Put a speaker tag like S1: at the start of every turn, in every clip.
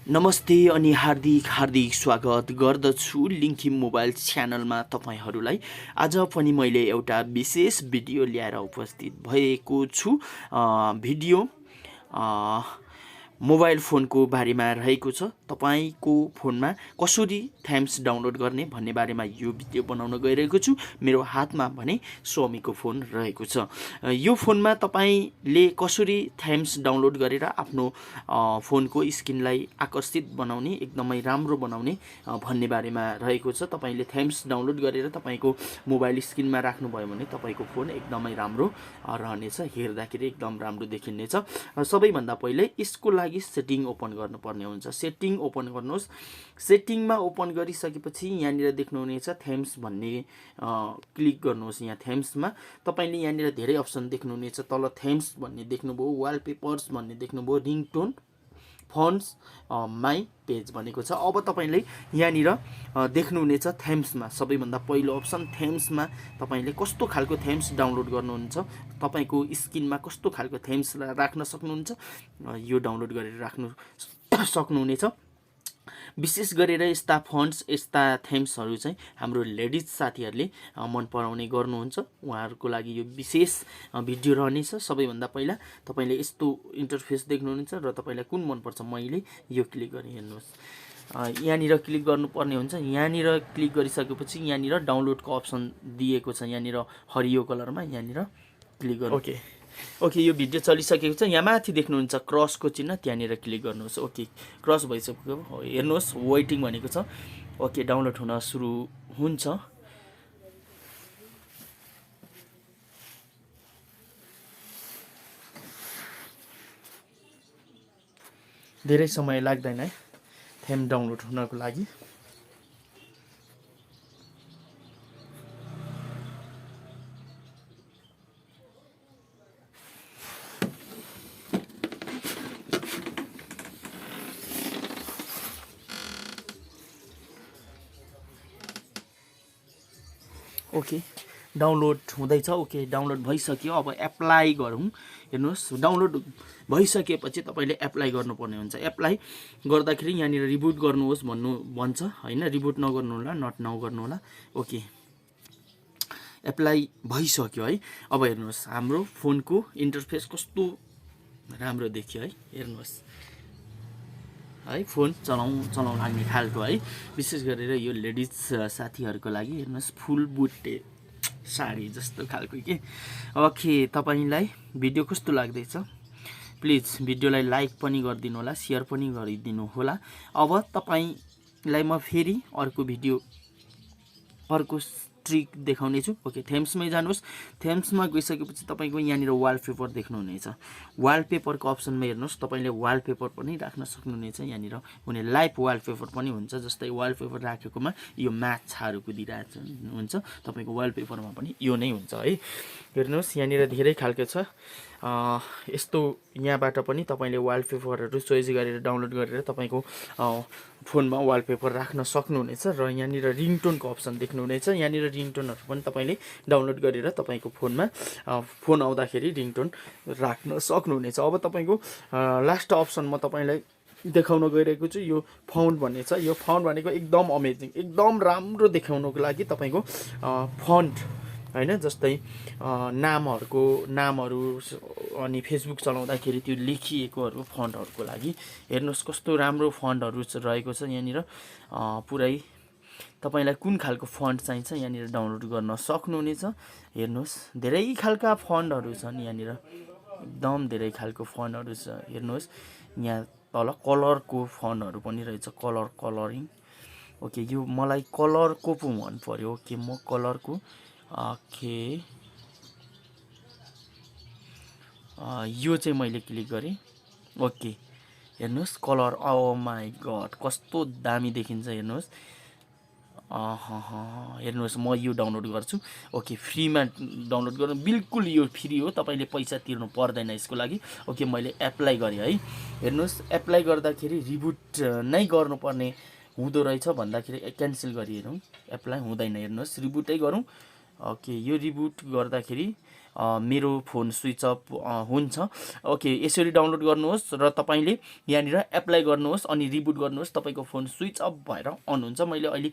S1: नमस्ते अनि हार्दिक हार्दिक स्वागत गर्दछु लिङ्खिम मोबाइल च्यानलमा तपाईहरूलाई। आज पनि मैले एउटा विशेष भिडियो ल्याएर उपस्थित भएको छु। भिडियो मोबाइल फोनको बारेमा रहेको छ। तपाईको फोनमा कसरी थेम्स डाउनलोड गर्ने भन्ने बारेमा यो भिडियो बनाउन गइरहेको छु। मेरो हातमा भने स्वामीको फोन रहेको छ। यो फोनमा तपाईले कसरी थेम्स डाउनलोड गरेर आफ्नो फोनको स्क्रिनलाई आकर्षित बनाउने, एकदमै राम्रो बनाउने भन्ने बारेमा रहेको छ। तपाईले थेम्स डाउनलोड गरेर तपाईको मोबाइल स्क्रिनमा राख्नुभयो भने तपाईको फोन एकदमै राम्रो रहनेछ, हेर्दाखेरि एकदम राम्रो देखिनेछ। सबैभन्दा पहिले यसको लागि सेटिङ ओपन गर्नुपर्ने हुन्छ। सेटिङ ओपन गर्नुहोस्। सेटिङमा ओपन गरिसकेपछि यहाँनिर देख्नुहुनेछ थेम्स भन्ने क्लिक गर्नुहोस्। यहाँ थेम्समा तपाईले यहाँनिर धेरै अप्सन देख्नुहुनेछ। तल थेम्स भन्ने देख्नुभयो, वालपेपर्स भन्ने देख्नुभयो, रिङटोन, फन्ट्स, माई पेज भनेको छ। अब तपाईले यहाँनिर देख्नुहुनेछ थेम्समा सबैभन्दा पहिलो अप्सन थेम्समा तपाईले कस्तो खालको थेम्स डाउनलोड गर्नुहुन्छ, तपाईको स्क्रिनमा कस्तो खालको थेम्स राख्न सक्नुहुन्छ, यो डाउनलोड गरेर राख्नु सक्नुहुनेछ। विशेष गरेर यस्ता फन्ट्स, यस्ता थेम्सहरू चाहिँ हाम्रो लेडिज साथीहरूले मन पराउने गर्नुहुन्छ। उहाँहरूको लागि यो विशेष भिडियो रहनेछ। सबैभन्दा पहिला तपाईले यस्तो इन्टरफेस देख्नुहुन्छ र तपाईलाई कुन मनपर्छ, मैले यो क्लिक गरेँ। हेर्नुहोस्, यहाँनिर क्लिक गर्नुपर्ने हुन्छ। यहाँनिर क्लिक गरिसकेपछि यहाँनिर डाउनलोडको अप्सन दिएको छ, यहाँनिर हरियो कलरमा, यहाँनिर क्लिक गर्नु। ओके, यो भिडियो चलिसकेको छ। यहाँ माथि देख्नुहुन्छ क्रसको चिन्ह, त्यहाँनिर क्लिक गर्नुहोस्। ओके, क्रस भइसक्यो। हेर्नुहोस्, वेटिङ भनेको छ। ओके, डाउनलोड हुन सुरु हुन्छ। धेरै समय लाग्दैन है थेम डाउनलोड हुनको लागि। ओके, डाउनलोड हुँदैछ। ओके, डाउनलोड भइसक्यो। अब एप्लाई गरौँ। हेर्नुहोस्, डाउनलोड भइसकेपछि तपाईँले एप्लाई गर्नुपर्ने हुन्छ। एप्लाई गर्दाखेरि यहाँनिर रिबुट गर्नुहोस् भन्छ होइन, रिबुट नगर्नु होला, नट नाउ गर्नु होला। ओके, एप्लाई भइसक्यो है। अब हेर्नुहोस्, हाम्रो फोनको इन्टरफेस कस्तो राम्रो देखियो है। हेर्नुहोस् है, फोन चलाउँ लाग्ने खालको है। विशेष गरेर यो लेडिज साथीहरूको लागि। हेर्नुहोस्, फुल बुट्टे साडी जस्तो खालको के। ओके, तपाईँलाई भिडियो कस्तो लाग्दैछ प्लिज भिडियोलाई लाइक पनि गरिदिनु होला, सेयर पनि गरिदिनु होला। अब तपाईँलाई म फेरि अर्को भिडियो, अर्को ट्रिक देखाउने छु। ओके, थेम्समै जानुहोस्। थेम्समा गइसकेपछि तपाईँको यहाँनिर वालपेपर देख्नुहुनेछ। वालपेपरको अप्सनमा हेर्नुहोस्, तपाईँले वालपेपर पनि राख्न सक्नुहुनेछ। यहाँनिर हुने लाइभ वालपेपर पनि हुन्छ। जस्तै वालपेपर राखेकोमा यो माछाहरू कुदिरहेको हुन्छ, तपाईँको वालपेपरमा पनि यो नै हुन्छ है। हेर्नुहोस्, यहाँनिर धेरै खालको छ। यस्तो यहाँबाट पनि तपाईँले वालपेपरहरू चोइस गरेर डाउनलोड गरेर तपाईँको फोनमा वालपेपर राख्न सक्नुहुनेछ। र यहाँनिर रिङटोनको अप्सन देख्नुहुनेछ। यहाँनिर रिङटोनहरू पनि तपाईँले डाउनलोड गरेर तपाईँको फोनमा फोन आउँदाखेरि रिङटोन राख्न सक्नुहुनेछ। अब तपाईँको लास्ट अप्सन म तपाईँलाई देखाउन गइरहेको छु। यो फाउन्ट भन्ने छ। यो फाउन्ट भनेको एकदम अमेजिङ, एकदम राम्रो देखाउनको लागि तपाईँको फन्ट होइन, जस्तै नामहरू अनि फेसबुक चलाउँदाखेरि त्यो लेखिएकोहरू फन्टहरूको लागि। हेर्नुहोस् कस्तो राम्रो फन्टहरू रहेको छ यहाँनिर। पुरै तपाईँलाई कुन खालको फन्ट चाहिन्छ यहाँनिर डाउनलोड गर्न सक्नुहुनेछ। हेर्नुहोस्, धेरै खालका फन्टहरू छन् यहाँनिर, एकदम धेरै खालको फन्टहरू छ। हेर्नुहोस्, यहाँ तल कलरको फन्टहरू पनि रहेछ, कलरिङ। ओके, यो मलाई कलरको पो मन पर्यो। ओके, म कलरको ओके यो चाहिँ मैले क्लिक गरेँ। ओके, हेर्नुहोस् कलर, ओ माई गड कस्तो दामी देखिन्छ। हेर्नुहोस्, हेर्नुहोस्, म यो डाउनलोड गर्छु। ओके, फ्रीमा डाउनलोड गर्नु, बिल्कुल यो फ्री हो, तपाईँले पैसा तिर्नु पर्दैन यसको लागि। ओके, मैले एप्लाई गरेँ है। हेर्नुहोस्, एप्लाई गर्दाखेरि रिबुट नै गर्नुपर्ने हुँदो रहेछ भन्दाखेरि क्यान्सल गरिहेरौँ। एप्लाई हुँदैन। हेर्नुहोस्, रिबुटै गरौँ। ओके, यो रिबुट गर्दाखेरि मेरो फोन स्विच अफ हुन्छ। ओके, यसरी डाउनलोड गर्नुहोस् र तपाईँले यहाँनिर एप्लाई गर्नुहोस् अनि रिबुट गर्नुहोस्, तपाईँको फोन स्विच अफ भएर अन हुन्छ। मैले अहिले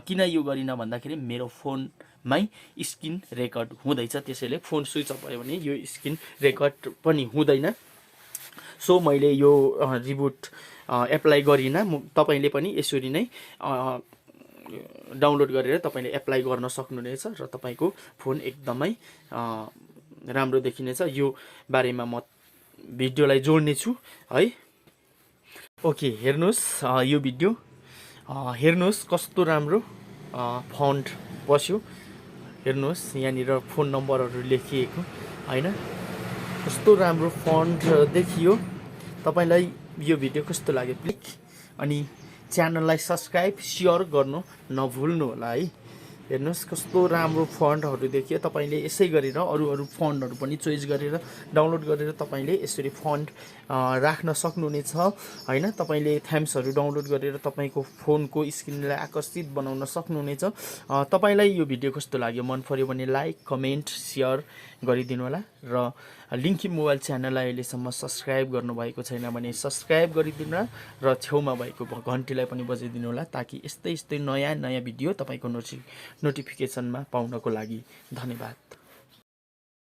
S1: किन यो गरिनँ भन्दाखेरि मेरो फोनमै स्क्रिन रेकर्ड हुँदैछ, त्यसैले फोन स्विच अफ भयो भने यो स्क्रिन रेकर्ड पनि हुँदैन। सो मैले यो रिबुट एप्लाई गरिनँ। तपाईँले पनि यसरी नै डाउनलोड गरेर तपाईँले एप्लाई गर्न सक्नुहुनेछ र तपाईँको फोन एकदमै राम्रो देखिनेछ। यो बारेमा म भिडियोलाई जोड्ने छु है। ओके, हेर्नुहोस् यो भिडियो हेर्नुहोस् कस्तो राम्रो फन्ट बस्यो। हेर्नुहोस् यहाँनिर फोन नम्बरहरू लेखिएको होइन, कस्तो राम्रो फन्ट देखियो। तपाईँलाई यो भिडियो कस्तो लाग्यो प्लिज अनि च्यानललाई सब्सक्राइब सेयर गर्नु नभुल्नु होला है। हेर्नुहोस् कस्तो राम्रो फन्टहरू देखियो। तपाईँले यसै गरेर अरू फन्टहरू पनि चोइस गरेर डाउनलोड गरेर तपाईँले यसरी फन्ट राख्न सक्नुहुनेछ होइन। तपाईँले थ्याम्सहरू डाउनलोड गरेर तपाईँको फोनको स्क्रिनलाई आकर्षित बनाउन सक्नुहुनेछ। तपाईँलाई यो भिडियो कस्तो लाग्यो, मन पर्यो भने लाइक कमेन्ट सेयर गरिदिनु होला र लिङ्किम मोबाइल च्यानललाई अहिलेसम्म सब्सक्राइब गर्नुभएको छैन भने सब्सक्राइब गरिदिनु र छेउमा भएको घन्टीलाई पनि बजाइदिनु होला, ताकि यस्तै नयाँ भिडियो तपाईँको नोटिफिकेसनमा पाउनको लागि। धन्यवाद।